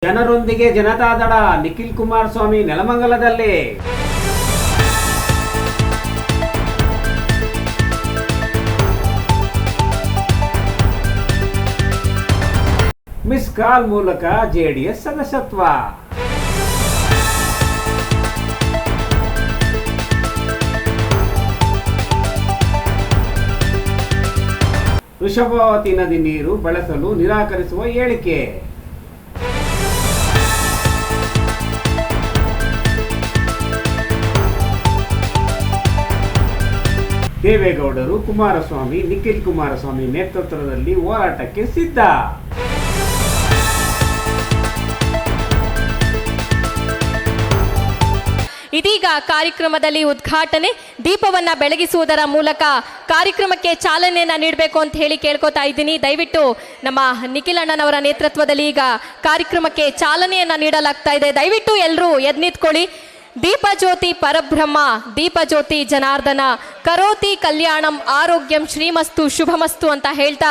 ಜನರೊಂದಿಗೆ Janata Dal Nikhil Kumaraswamy ನೆಲಮಂಗಲದಲ್ಲಿ. Miss call ಮೂಲಕ JDS ಸದಸ್ಯತ್ವ. ವೃಷಭಾವತಿ ನದಿ ನೀರು ಬಳಸಲು ನಿರಾಕರಿಸುವ ಹೇಳಿಕೆ. ದೇವೇಗೌಡರು ಕುಮಾರಸ್ವಾಮಿ ನಿಖಿಲ್ ಕುಮಾರಸ್ವಾಮಿ ನೇತೃತ್ವದಲ್ಲಿ ಹೋರಾಟಕ್ಕೆ ಸಿದ್ಧ. ಇದೀಗ ಕಾರ್ಯಕ್ರಮದಲ್ಲಿ ಉದ್ಘಾಟನೆ ದೀಪವನ್ನ ಬೆಳಗಿಸುವುದರ ಮೂಲಕ ಕಾರ್ಯಕ್ರಮಕ್ಕೆ ಚಾಲನೆಯನ್ನ ನೀಡಬೇಕು ಅಂತ ಹೇಳಿ ಕೇಳ್ಕೊತಾ ಇದ್ದೀನಿ. ದಯವಿಟ್ಟು ನಮ್ಮ ನಿಖಿಲ್ ಅಣ್ಣನವರ ನೇತೃತ್ವದಲ್ಲಿ ಈಗ ಕಾರ್ಯಕ್ರಮಕ್ಕೆ ಚಾಲನೆಯನ್ನ ನೀಡಲಾಗ್ತಾ ಇದೆ. ದಯವಿಟ್ಟು ಎಲ್ಲರೂ ಎದ್ದು ನಿಂತ್ಕೊಳ್ಳಿ. ದೀಪಜ್ಯೋತಿ ಪರಬ್ರಹ್ಮ ದೀಪಜ್ಯೋತಿ ಜನಾರ್ದನ ಕರೋತಿ ಕಲ್ಯಾಣಂ ಆರೋಗ್ಯಂ ಶ್ರೀಮಸ್ತು ಶುಭಮಸ್ತು ಅಂತ ಹೇಳ್ತಾ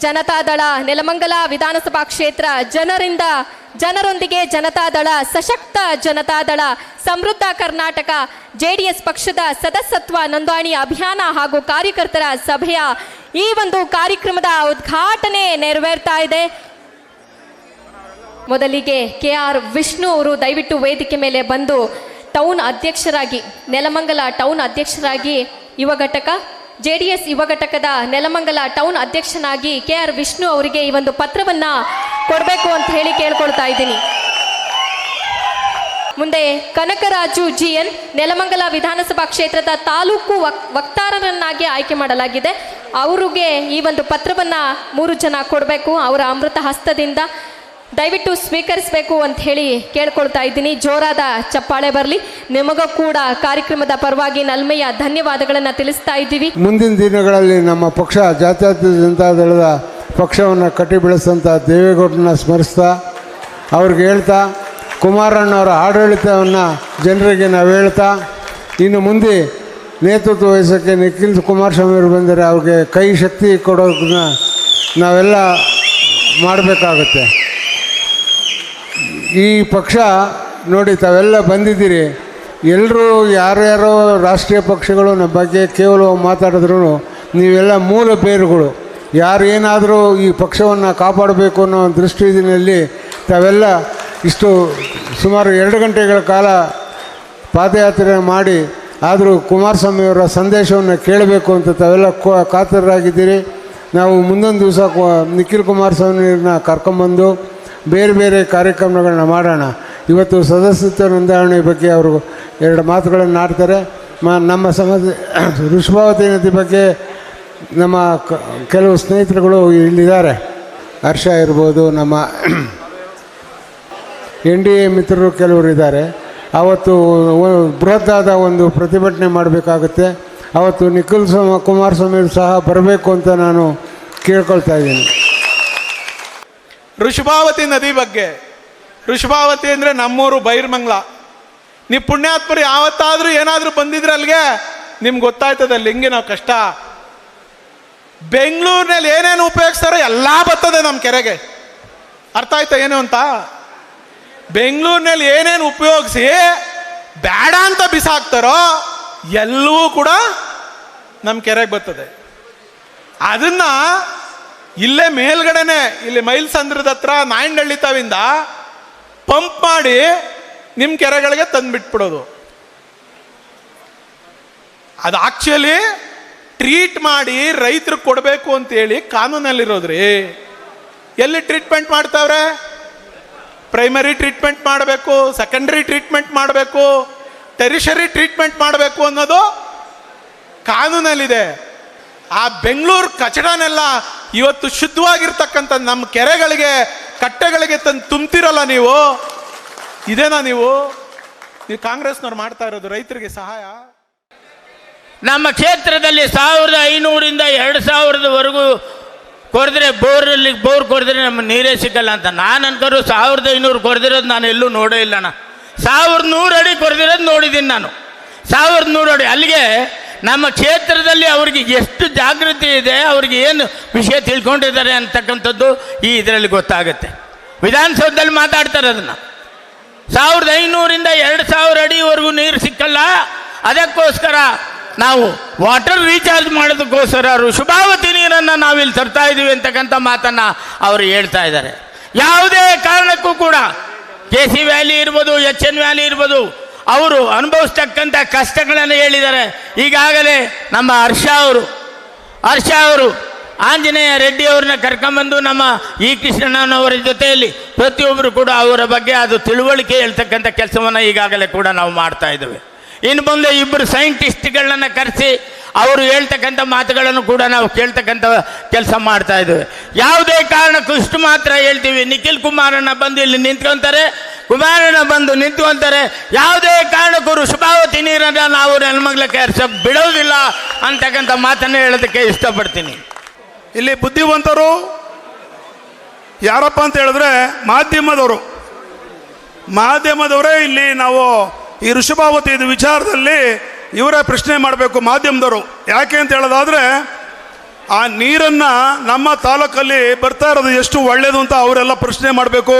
ಜನತಾದಳ ನೆಲಮಂಗಲ ವಿಧಾನಸಭಾ ಕ್ಷೇತ್ರ ಜನರೊಂದಿಗೆ ಜನತಾದಳ ಸಶಕ್ತ ಜನತಾದಳ ಸಮೃದ್ಧ ಕರ್ನಾಟಕ ಜೆಡಿಎಸ್ ಪಕ್ಷದ ಸದಸ್ಯತ್ವ ನೋಂದಣಿ ಅಭಿಯಾನ ಹಾಗೂ ಕಾರ್ಯಕರ್ತರ ಸಭೆಯ ಈ ಒಂದು ಕಾರ್ಯಕ್ರಮದ ಉದ್ಘಾಟನೆ ನೆರವೇರ್ತಾ ಇದೆ. ಮೊದಲಿಗೆ KR ವಿಷ್ಣು ಅವರು ದಯವಿಟ್ಟು ವೇದಿಕೆ ಮೇಲೆ ಬಂದು ಟೌನ್ ಅಧ್ಯಕ್ಷರಾಗಿ ನೆಲಮಂಗಲ ಟೌನ್ ಅಧ್ಯಕ್ಷರಾಗಿ ಯುವ ಘಟಕ JDS ಯುವ ಘಟಕದ ನೆಲಮಂಗಲ ಟೌನ್ ಅಧ್ಯಕ್ಷನಾಗಿ KR ವಿಷ್ಣು ಅವರಿಗೆ ಈ ಒಂದು ಪತ್ರವನ್ನ ಕೊಡಬೇಕು ಅಂತ ಹೇಳಿ ಕೇಳ್ಕೊಳ್ತಾ ಇದ್ದೀನಿ. ಮುಂದೆ ಕನಕರಾಜು GN ನೆಲಮಂಗಲ ವಿಧಾನಸಭಾ ಕ್ಷೇತ್ರದ ತಾಲೂಕು ವಕ್ತಾರರನ್ನಾಗಿ ಆಯ್ಕೆ ಮಾಡಲಾಗಿದೆ. ಅವರಿಗೆ ಈ ಒಂದು ಪತ್ರವನ್ನ 3 ಜನ ಕೊಡಬೇಕು. ಅವರ ಅಮೃತ ಹಸ್ತದಿಂದ ದಯವಿಟ್ಟು ಸ್ವೀಕರಿಸಬೇಕು ಅಂತ ಹೇಳಿ ಕೇಳ್ಕೊಳ್ತಾ ಇದ್ದೀನಿ. ಜೋರಾದ ಚಪ್ಪಾಳೆ ಬರಲಿ. ನಿಮಗೂ ಕೂಡ ಕಾರ್ಯಕ್ರಮದ ಪರವಾಗಿ ನಲ್ಮೆಯ ಧನ್ಯವಾದಗಳನ್ನು ತಿಳಿಸ್ತಾ ಇದ್ದೀವಿ. ಮುಂದಿನ ದಿನಗಳಲ್ಲಿ ನಮ್ಮ ಪಕ್ಷ ಜಾತ್ಯತೀತ ಜನತಾದಳದ ಪಕ್ಷವನ್ನು ಕಟ್ಟಿ ಬೆಳೆಸಂಥ ದೇವೇಗೌಡರನ್ನ ಸ್ಮರಿಸ್ತಾ ಅವ್ರಿಗೆ ಹೇಳ್ತಾ ಕುಮಾರಣ್ಣವರ ಆಡಳಿತವನ್ನು ಜನರಿಗೆ ನಾವು ಹೇಳ್ತಾ ಇನ್ನು ಮುಂದೆ ನೇತೃತ್ವ ವಹಿಸೋಕ್ಕೆ ನಿಖಿಲ್ ಕುಮಾರಸ್ವಾಮಿ ಅವರು ಬಂದರೆ ಅವ್ರಿಗೆ ಕೈ ಶಕ್ತಿ ಕೊಡೋದನ್ನ ನಾವೆಲ್ಲ ಮಾಡಬೇಕಾಗುತ್ತೆ. ಈ ಪಕ್ಷ ನೋಡಿ ತಾವೆಲ್ಲ ಬಂದಿದ್ದೀರಿ, ಎಲ್ಲರೂ ಯಾರ್ಯಾರೋ ರಾಷ್ಟ್ರೀಯ ಪಕ್ಷಗಳು ನಮ್ಮ ಬಗ್ಗೆ ಕೇವಲ ಮಾತಾಡಿದ್ರು ನೀವೆಲ್ಲ ಮೂಲ ಬೇರುಗಳು. ಯಾರು ಏನಾದರೂ ಈ ಪಕ್ಷವನ್ನು ಕಾಪಾಡಬೇಕು ಅನ್ನೋ ದೃಷ್ಟಿಯಲ್ಲಿ ತಾವೆಲ್ಲ ಇಷ್ಟು ಸುಮಾರು 2 ಗಂಟೆಗಳ ಕಾಲ ಪಾದಯಾತ್ರೆ ಮಾಡಿ ಆದರೂ ಕುಮಾರಸ್ವಾಮಿಯವರ ಸಂದೇಶವನ್ನು ಕೇಳಬೇಕು ಅಂತ ತಾವೆಲ್ಲ ಕಾತರರಾಗಿದ್ದೀರಿ. ನಾವು ಮುಂದೊಂದು ದಿವಸ ನಿಖಿಲ್ ಕುಮಾರಸ್ವಾಮಿಯವ್ರನ್ನ ಕರ್ಕೊಂಬಂದು ಬೇರೆ ಬೇರೆ ಕಾರ್ಯಕ್ರಮಗಳನ್ನ ಮಾಡೋಣ. ಇವತ್ತು ಸದಸ್ಯತ್ವ ನೋಂದಣಿ ಬಗ್ಗೆ ಅವರು 2 ಮಾತುಗಳನ್ನು ಆಡ್ತಾರೆ. ನಮ್ಮ ವೃಷಭಾವತಿ ನದಿ ಬಗ್ಗೆ ನಮ್ಮ ಕೆಲವು ಸ್ನೇಹಿತರುಗಳು ಇಲ್ಲಿದ್ದಾರೆ. ಹರ್ಷ ಇರ್ಬೋದು, ನಮ್ಮ NDA ಮಿತ್ರರು ಕೆಲವರು ಇದ್ದಾರೆ. ಅವತ್ತು ಬೃಹತ್ತಾದ ಒಂದು ಪ್ರತಿಭಟನೆ ಮಾಡಬೇಕಾಗುತ್ತೆ. ಅವತ್ತು ನಿಖಿಲ್ ಕುಮಾರಸ್ವಾಮಿ ಸಹ ಬರಬೇಕು ಅಂತ ನಾನು ಕೇಳ್ಕೊಳ್ತಾ ಇದ್ದೀನಿ. ವೃಷಭಾವತಿ ನದಿ ಬಗ್ಗೆ, ವೃಷಭಾವತಿ ಅಂದರೆ ನಮ್ಮೂರು ಬೈರ್ಮಂಗ್ಲ. ನೀವು ಪುಣ್ಯಾತ್ಮರು ಯಾವತ್ತಾದರೂ ಏನಾದರೂ ಬಂದಿದ್ರೆ ಅಲ್ಲಿಗೆ ನಿಮ್ಗೆ ಗೊತ್ತಾಯ್ತದೆ ಅಲ್ಲಿ ಹೆಂಗೆ ನಾವು ಕಷ್ಟ. ಬೆಂಗಳೂರಿನಲ್ಲಿ ಏನೇನು ಉಪಯೋಗಿಸ್ತಾರೋ ಎಲ್ಲ ಬರ್ತದೆ ನಮ್ಮ ಕೆರೆಗೆ. ಅರ್ಥ ಆಯ್ತಾ ಏನು ಅಂತ? ಬೆಂಗಳೂರಿನಲ್ಲಿ ಏನೇನು ಉಪಯೋಗಿಸಿ ಬೇಡ ಅಂತ ಬಿಸಾಕ್ತಾರೋ ಎಲ್ಲವೂ ಕೂಡ ನಮ್ಮ ಕೆರೆಗೆ ಬರ್ತದೆ. ಅದನ್ನ ಇಲ್ಲೇ ಮೇಲ್ಗಡೆನೆ ಇಲ್ಲಿ ಮೈಲ್ಸಂದ್ರದ ಹತ್ರ ನಾಯಂಡಹಳ್ಳಿ ತಾವಿಂದ ಪಂಪ್ ಮಾಡಿ ನಿಮ್ಮ ಕೆರೆಗಳಿಗೆ ತಂದುಬಿಟ್ಬಿಡೋದು. ಅದು ಆಕ್ಚುಲಿ ಟ್ರೀಟ್ ಮಾಡಿ ರೈತರಿಗೆ ಕೊಡಬೇಕು ಅಂತೇಳಿ ಕಾನೂನಲ್ಲಿರೋದ್ರಿ. ಎಲ್ಲಿ ಟ್ರೀಟ್ಮೆಂಟ್ ಮಾಡ್ತಾವ್ರೆ? ಪ್ರೈಮರಿ ಟ್ರೀಟ್ಮೆಂಟ್ ಮಾಡಬೇಕು, ಸೆಕೆಂಡರಿ ಟ್ರೀಟ್ಮೆಂಟ್ ಮಾಡಬೇಕು, ಟೆರಿಷರಿ ಟ್ರೀಟ್ಮೆಂಟ್ ಮಾಡಬೇಕು ಅನ್ನೋದು ಕಾನೂನಲ್ಲಿದೆ. ಆ ಬೆಂಗಳೂರು ಕಚಡನೆಲ್ಲ ಇವತ್ತು ಶುದ್ಧವಾಗಿರ್ತಕ್ಕಂಥ ನಮ್ಮ ಕೆರೆಗಳಿಗೆ ಕಟ್ಟೆಗಳಿಗೆ ತಂದು ತುಂಬ್ತಿರಲ್ಲ ನೀವು. ಇದೇನಾ ನೀವು ಕಾಂಗ್ರೆಸ್ನವ್ರು ಮಾಡ್ತಾ ಇರೋದು ರೈತರಿಗೆ ಸಹಾಯ? ನಮ್ಮ ಕ್ಷೇತ್ರದಲ್ಲಿ 1500ರಿಂದ 2000ವರೆಗೂ ಕೊರೆದ್ರೆ ಬೋರ್ ಕೊರೆದ್ರೆ ನಮ್ಮ ನೀರೇ ಸಿಗಲ್ಲ ಅಂತ ನಾನು ಅನ್ಕರು. 1500 ಕೊರೆದಿರೋದು ನಾನು ಎಲ್ಲೂ ನೋಡೇ ಇಲ್ಲಣ್ಣ. 1100 ಅಡಿ ಕೊರೆದಿರೋದು ನೋಡಿದ್ದೀನಿ ನಾನು. 1100 ಅಡಿ. ಅಲ್ಲಿಗೆ ನಮ್ಮ ಕ್ಷೇತ್ರದಲ್ಲಿ ಅವ್ರಿಗೆ ಎಷ್ಟು ಜಾಗೃತಿ ಇದೆ, ಅವ್ರಿಗೆ ಏನು ವಿಷಯ ತಿಳ್ಕೊಂಡಿದ್ದಾರೆ ಅಂತಕ್ಕಂಥದ್ದು ಈ ಇದರಲ್ಲಿ ಗೊತ್ತಾಗುತ್ತೆ. ವಿಧಾನಸೌಧದಲ್ಲಿ ಮಾತಾಡ್ತಾರೆ ಅದನ್ನು. 1500ರಿಂದ 2000 ಅಡಿವರೆಗೂ ನೀರು ಸಿಕ್ಕಲ್ಲ, ಅದಕ್ಕೋಸ್ಕರ ನಾವು ವಾಟರ್ ರೀಚಾರ್ಜ್ ಮಾಡೋದಕ್ಕೋಸ್ಕರ ಋಷಭಾವತಿ ನೀರನ್ನು ನಾವಿಲ್ಲಿ ತರ್ತಾ ಇದ್ದೀವಿ ಅಂತಕ್ಕಂಥ ಮಾತನ್ನು ಅವರು ಹೇಳ್ತಾ ಇದ್ದಾರೆ. ಯಾವುದೇ ಕಾರಣಕ್ಕೂ ಕೂಡ KC ವ್ಯಾಲಿ ಇರ್ಬೋದು, HN ವ್ಯಾಲಿ ಇರ್ಬೋದು, ಅವರು ಅನುಭವಿಸ್ತಕ್ಕಂಥ ಕಷ್ಟಗಳನ್ನು ಹೇಳಿದ್ದಾರೆ. ಈಗಾಗಲೇ ನಮ್ಮ ಹರ್ಷ ಅವರು ಆಂಜನೇಯ ರೆಡ್ಡಿ ಅವ್ರನ್ನ ಕರ್ಕೊಂಬಂದು ನಮ್ಮ ಈ ಕೃಷ್ಣಣ್ಣನವರ ಜೊತೆಯಲ್ಲಿ ಪ್ರತಿಯೊಬ್ಬರು ಕೂಡ ಅವರ ಬಗ್ಗೆ ಅದು ತಿಳುವಳಿಕೆ ಹೇಳ್ತಕ್ಕಂಥ ಕೆಲಸವನ್ನು ಈಗಾಗಲೇ ಕೂಡ ನಾವು ಮಾಡ್ತಾ ಇದ್ದೇವೆ. ಇನ್ನು ಮುಂದೆ 2 ಸೈಂಟಿಸ್ಟ್ಗಳನ್ನ ಕರೆಸಿ ಅವರು ಹೇಳ್ತಕ್ಕಂಥ ಮಾತುಗಳನ್ನು ಕೂಡ ನಾವು ಕೇಳ್ತಕ್ಕಂಥ ಕೆಲಸ ಮಾಡ್ತಾ ಇದ್ದೇವೆ. ಯಾವುದೇ ಕಾರಣಕ್ಕೂ ಇಷ್ಟು ಮಾತ್ರ ಹೇಳ್ತೀವಿ, ನಿಖಿಲ್ ಕುಮಾರಣ್ಣ ಬಂದು ಇಲ್ಲಿ ನಿಂತ್ಕೊಂತಾರೆ, ಕುಮಾರಣ್ಣ ಬಂದು ನಿಂತ್ಕೊಂತಾರೆ, ಯಾವುದೇ ಕಾರಣಕ್ಕೂ ಋಷಭಾವತಿ ನೀರನ್ನು ನಾವು ನೆಲಮಂಗಲಕ್ಕೆ ಹರಿಸೋಕೆ ಬಿಡೋದಿಲ್ಲ ಅಂತಕ್ಕಂಥ ಮಾತನ್ನು ಹೇಳೋದಕ್ಕೆ ಇಷ್ಟಪಡ್ತೀನಿ. ಇಲ್ಲಿ ಬುದ್ಧಿವಂತರು ಯಾರಪ್ಪ ಅಂತ ಹೇಳಿದ್ರೆ ಮಾಧ್ಯಮದವರೇ ಇಲ್ಲಿ ನಾವು ಈ ಋಷಭಾವತಿ ವಿಚಾರದಲ್ಲಿ ಇವರೇ ಪ್ರಶ್ನೆ ಮಾಡಬೇಕು, ಮಾಧ್ಯಮದವರು. ಯಾಕೆ ಅಂತ ಹೇಳೋದಾದ್ರೆ ಆ ನೀರನ್ನು ನಮ್ಮ ತಾಲೂಕಲ್ಲಿ ಬರ್ತಾ ಇರೋದು ಎಷ್ಟು ಒಳ್ಳೆಯದು ಅಂತ ಅವರೆಲ್ಲ ಪ್ರಶ್ನೆ ಮಾಡಬೇಕು.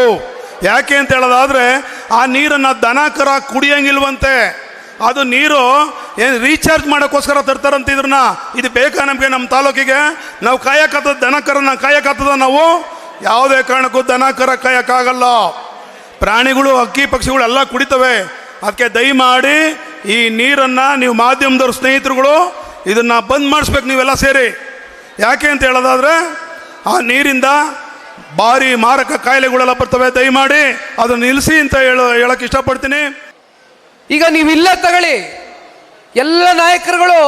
ಯಾಕೆ ಅಂತ ಹೇಳೋದಾದ್ರೆ ಆ ನೀರನ್ನು ದನ ಕರ ಕುಡಿಯಂಗಿಲ್ವಂತೆ, ಅದು ನೀರು ಏನು ರೀಚಾರ್ಜ್ ಮಾಡೋಕ್ಕೋಸ್ಕರ ತರ್ತಾರಂತ ಇದ್ರನ್ನ. ಇದು ಬೇಕಾ ನಮಗೆ ನಮ್ಮ ತಾಲೂಕಿಗೆ? ನಾವು ಕಾಯಕತ್ತದ ದನ ಕರನ್ನ ಕಾಯಕತ್ತದ ನಾವು ಯಾವುದೇ ಕಾರಣಕ್ಕೂ ದನ ಕರ ಕಾಯಕ್ಕಾಗಲ್ಲ. ಪ್ರಾಣಿಗಳು, ಹಕ್ಕಿ ಪಕ್ಷಿಗಳು ಎಲ್ಲ ಕುಡಿತವೆ. ಅದಕ್ಕೆ ದಯಮಾಡಿ ಈ ನೀರನ್ನು ನೀವು ಮಾಧ್ಯಮದವ್ರ ಸ್ನೇಹಿತರುಗಳು ಇದನ್ನು ಬಂದ್ ಮಾಡಿಸ್ಬೇಕು ನೀವೆಲ್ಲ ಸೇರಿ. ಯಾಕೆ ಅಂತ ಹೇಳೋದಾದ್ರೆ ಆ ನೀರಿಂದ ಭಾರಿ ಮಾರಕ ಕಾಯಿಲೆಗಳೆಲ್ಲ ಬರ್ತವೆ. ದಯಮಾಡಿ ಅದನ್ನು ನಿಲ್ಲಿಸಿ ಅಂತ ಹೇಳಕ್ಕೆ ಇಷ್ಟಪಡ್ತೀನಿ. ಈಗ ನೀವಿಲ್ಲ ತಗೊಳ್ಳಿ, ಎಲ್ಲ ನಾಯಕರುಗಳು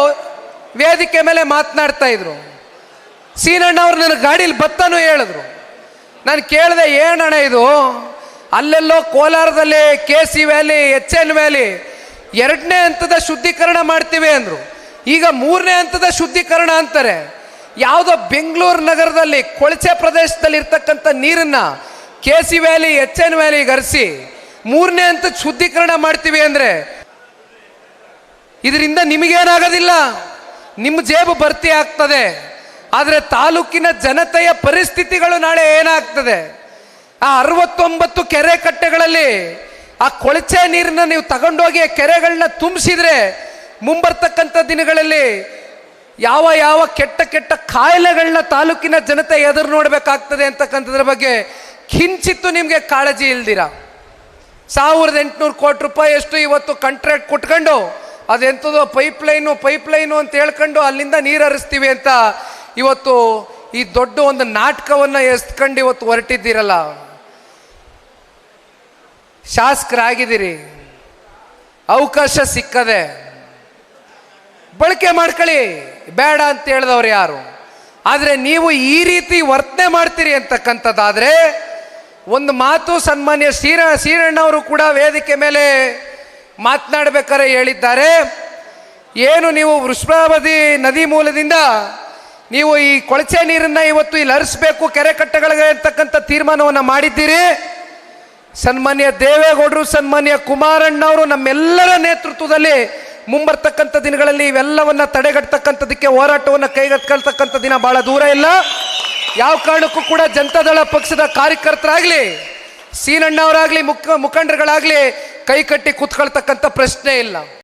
ವೇದಿಕೆ ಮೇಲೆ ಮಾತನಾಡ್ತಾ ಇದ್ರು. ಸೀನಣ್ಣ ಅವ್ರು ನನ್ನ ಗಾಡೀಲಿ ಬತ್ತಾನು ಹೇಳಿದ್ರು. ನಾನು ಕೇಳಿದೆ, ಏನಣ್ಣ ಇದು, ಅಲ್ಲೆಲ್ಲೋ ಕೋಲಾರದಲ್ಲಿ KC ವ್ಯಾಲಿ, HN ವ್ಯಾಲಿ 2ನೇ ಹಂತದ ಶುದ್ಧೀಕರಣ ಮಾಡ್ತೀವಿ ಅಂದರು. ಈಗ 3ನೇ ಹಂತದ ಶುದ್ಧೀಕರಣ ಅಂತಾರೆ. ಯಾವುದೋ ಬೆಂಗಳೂರು ನಗರದಲ್ಲಿ ಕೊಳಚೆ ಪ್ರದೇಶದಲ್ಲಿ ಇರ್ತಕ್ಕಂಥ ನೀರನ್ನು KC ವ್ಯಾಲಿ, HN ವ್ಯಾಲಿಗೆ ಹರಿಸಿ 3ನೇ ಹಂತದ ಶುದ್ಧೀಕರಣ ಮಾಡ್ತೀವಿ ಅಂದರೆ ಇದರಿಂದ ನಿಮಗೇನಾಗೋದಿಲ್ಲ, ನಿಮ್ಮ ಜೇಬು ಭರ್ತಿ ಆಗ್ತದೆ. ಆದರೆ ತಾಲೂಕಿನ ಜನತೆಯ ಪರಿಸ್ಥಿತಿಗಳು ನಾಳೆ ಏನಾಗ್ತದೆ? ಆ 69 ಕೆರೆ ಕಟ್ಟೆಗಳಲ್ಲಿ ಆ ಕೊಳಚೆ ನೀರನ್ನ ನೀವು ತಗೊಂಡೋಗಿ ಕೆರೆಗಳನ್ನ ತುಂಬಿಸಿದ್ರೆ ಮುಂಬರ್ತಕ್ಕಂಥ ದಿನಗಳಲ್ಲಿ ಯಾವ ಕೆಟ್ಟ ಕಾಯಿಲೆಗಳನ್ನ ತಾಲೂಕಿನ ಜನತೆ ಎದುರು ನೋಡಬೇಕಾಗ್ತದೆ ಅಂತಕ್ಕಂಥದ್ರ ಬಗ್ಗೆ ಕಿಂಚಿತ್ತು ನಿಮಗೆ ಕಾಳಜಿ ಇಲ್ದಿರ 1800 ಕೋಟಿ ರೂಪಾಯಿ ಎಷ್ಟು ಇವತ್ತು ಕಾಂಟ್ರಾಕ್ಟ್ ಕೊಟ್ಕೊಂಡು ಅದೆಂಥದೋ ಪೈಪ್ಲೈನು ಅಂತ ಹೇಳ್ಕೊಂಡು ಅಲ್ಲಿಂದ ನೀರು ಹರಿಸ್ತೀವಿ ಅಂತ ಇವತ್ತು ಈ ದೊಡ್ಡ ಒಂದು ನಾಟಕವನ್ನು ಎಸ್ಕೊಂಡು ಇವತ್ತು ಹೊರಟಿದ್ದೀರಲ್ಲ. ಶಾಸಕರಾಗಿದ್ದೀರಿ, ಅವಕಾಶ ಸಿಕ್ಕದೆ ಬಳಕೆ ಮಾಡ್ಕೊಳ್ಳಿ, ಬೇಡ ಅಂತ ಹೇಳಿದವ್ರು ಯಾರು? ಆದರೆ ನೀವು ಈ ರೀತಿ ವರ್ತನೆ ಮಾಡ್ತೀರಿ ಅಂತಕ್ಕಂಥದ್ದಾದರೆ ಒಂದು ಮಾತು ಸನ್ಮಾನ್ಯ ಶ್ರೀರಣ್ಣ ಅವರು ಕೂಡ ವೇದಿಕೆ ಮೇಲೆ ಮಾತನಾಡಬೇಕಾದ್ರೆ ಹೇಳಿದ್ದಾರೆ. ಏನು ನೀವು ವೃಷಭಾವತಿ ನದಿ ಮೂಲದಿಂದ ನೀವು ಈ ಕೊಳಚೆ ನೀರನ್ನು ಇವತ್ತು ಇಲ್ಲಿ ಹರಿಸಬೇಕು ಕೆರೆ ಕಟ್ಟೆಗಳಿಗೆ ಅಂತಕ್ಕಂಥ ತೀರ್ಮಾನವನ್ನು ಮಾಡಿದ್ದೀರಿ. ಸನ್ಮಾನ್ಯ ದೇವೇಗೌಡರು, ಸನ್ಮಾನ್ಯ ಕುಮಾರಣ್ಣವರು ನಮ್ಮೆಲ್ಲರ ನೇತೃತ್ವದಲ್ಲಿ ಮುಂಬರ್ತಕ್ಕಂಥ ದಿನಗಳಲ್ಲಿ ಇವೆಲ್ಲವನ್ನ ತಡೆಗಟ್ಟತಕ್ಕಂಥದಕ್ಕೆ ಹೋರಾಟವನ್ನು ಕೈಗೆತ್ತಿಕೊಳ್ತಕ್ಕಂಥ ದಿನ ಬಹಳ ದೂರ ಇಲ್ಲ. ಯಾವ ಕಾರಣಕ್ಕೂ ಕೂಡ ಜನತಾದಳ ಪಕ್ಷದ ಕಾರ್ಯಕರ್ತರಾಗಲಿ, ಸೀನಣ್ಣವರಾಗಲಿ, ಮುಖಂಡರುಗಳಾಗಲಿ ಕೈ ಕಟ್ಟಿ ಕೂತ್ಕೊಳ್ತಕ್ಕಂಥ ಪ್ರಶ್ನೆ ಇಲ್ಲ.